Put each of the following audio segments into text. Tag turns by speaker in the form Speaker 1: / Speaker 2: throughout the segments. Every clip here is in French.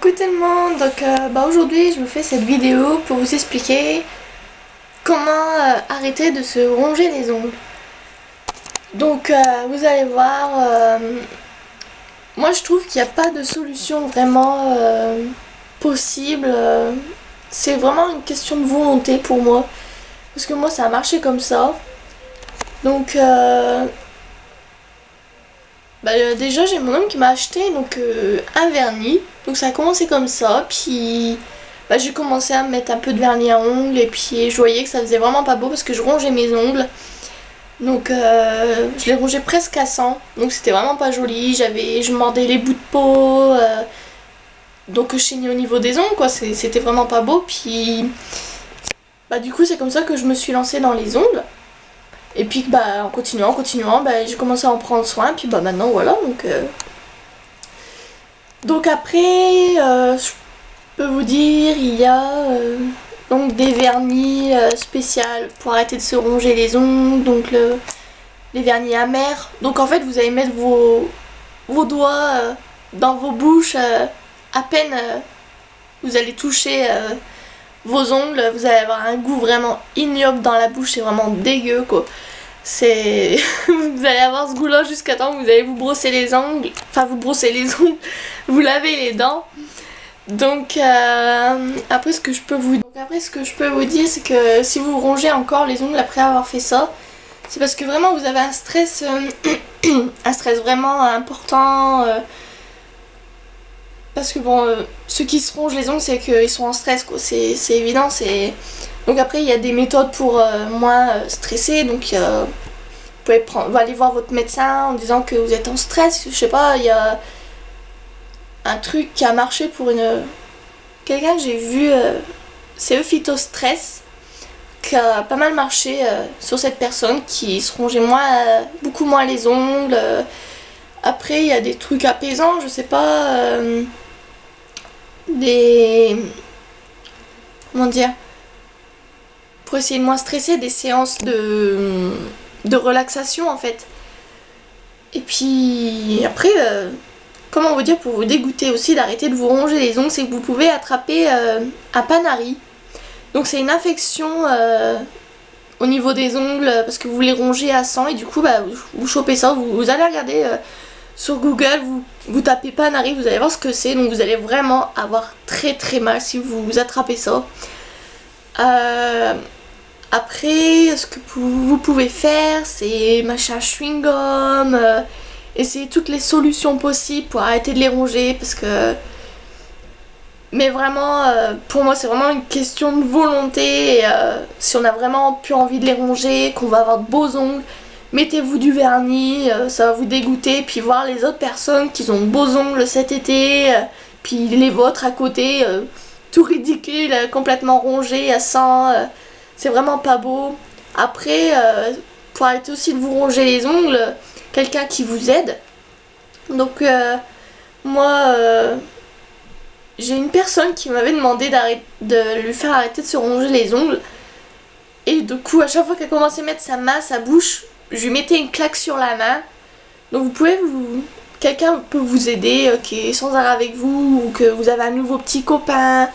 Speaker 1: Coucou tout le monde, donc aujourd'hui je vous fais cette vidéo pour vous expliquer comment arrêter de se ronger les ongles. Donc vous allez voir, moi je trouve qu'il n'y a pas de solution vraiment possible, c'est vraiment une question de volonté pour moi, parce que moi ça a marché comme ça. Donc déjà j'ai mon homme qui m'a acheté donc un vernis, donc ça a commencé comme ça, puis j'ai commencé à mettre un peu de vernis à ongles et puis je voyais que ça faisait vraiment pas beau parce que je rongeais mes ongles, donc je les rongeais presque à 100, donc c'était vraiment pas joli, je mordais les bouts de peau, donc je saignais au niveau des ongles quoi, c'était vraiment pas beau, puis du coup c'est comme ça que je me suis lancée dans les ongles. Et puis en continuant, j'ai commencé à en prendre soin, puis maintenant voilà, donc après, je peux vous dire, il y a donc des vernis spéciaux pour arrêter de se ronger les ongles, donc les vernis amers. Donc en fait vous allez mettre vos doigts dans vos bouches, à peine vous allez toucher vos ongles, vous allez avoir un goût vraiment ignoble dans la bouche, c'est vraiment dégueu quoi. C'est vous allez avoir ce goût là jusqu'à temps que vous allez vous brosser les ongles, vous lavez les dents. Donc après ce que je peux vous dire, c'est que si vous rongez encore les ongles après avoir fait ça, c'est parce que vraiment vous avez un stress un stress vraiment important, parce que ceux qui se rongent les ongles, c'est qu'ils sont en stress quoi, c'est évident. Donc après il y a des méthodes pour moins stresser, donc vous pouvez aller voir votre médecin en disant que vous êtes en stress, je sais pas, il y a un truc qui a marché pour quelqu'un que j'ai vu, c'est Phytostress, qui a pas mal marché sur cette personne qui se rongeait beaucoup moins les ongles. Après il y a des trucs apaisants, je sais pas, comment dire, pour essayer de moins stresser, des séances de relaxation en fait. Et puis après, comment vous dire, pour vous dégoûter aussi d'arrêter de vous ronger les ongles, c'est que vous pouvez attraper un panari. Donc c'est une infection au niveau des ongles parce que vous les rongez à 100 et du coup vous chopez ça, vous allez regarder sur Google, vous tapez panari, vous allez voir ce que c'est, donc vous allez vraiment avoir très très mal si vous attrapez ça. Après, ce que vous pouvez faire, c'est mâcher un chewing-gum, essayer toutes les solutions possibles pour arrêter de les ronger, parce que... Mais vraiment, pour moi, c'est vraiment une question de volonté, et si on a vraiment plus envie de les ronger, qu'on va avoir de beaux ongles, mettez-vous du vernis, ça va vous dégoûter, puis voir les autres personnes qui ont de beaux ongles cet été, puis les vôtres à côté, tout ridicule, complètement rongés à 100... c'est vraiment pas beau. Après, pour arrêter aussi de vous ronger les ongles, quelqu'un qui vous aide. Donc moi, j'ai une personne qui m'avait demandé de lui faire arrêter de se ronger les ongles. Et du coup, à chaque fois qu'elle commençait à mettre sa main à sa bouche, je lui mettais une claque sur la main. Donc vous pouvez quelqu'un peut vous aider, qui est sans arrêt avec vous, ou que vous avez un nouveau petit copain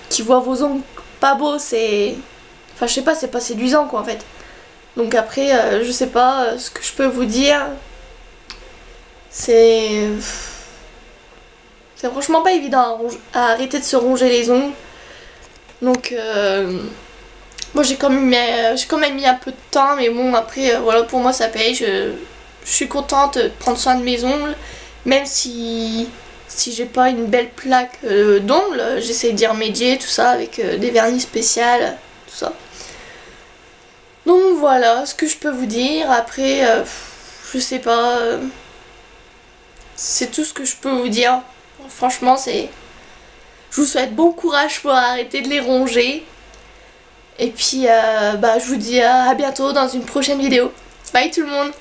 Speaker 1: qui voit vos ongles pas beau, c'est... Enfin je sais pas, c'est pas séduisant quoi en fait. Donc après je sais pas, ce que je peux vous dire, c'est franchement pas évident à arrêter de se ronger les ongles. Donc moi j'ai quand même mis un peu de temps, mais bon après voilà, pour moi ça paye, je suis contente de prendre soin de mes ongles, même si j'ai pas une belle plaque d'ongles, j'essaie d'y remédier, tout ça, avec des vernis spéciaux, tout ça. Donc voilà ce que je peux vous dire. Après, je sais pas, c'est tout ce que je peux vous dire. Franchement, je vous souhaite bon courage pour arrêter de les ronger. Et puis, je vous dis à bientôt dans une prochaine vidéo. Bye tout le monde!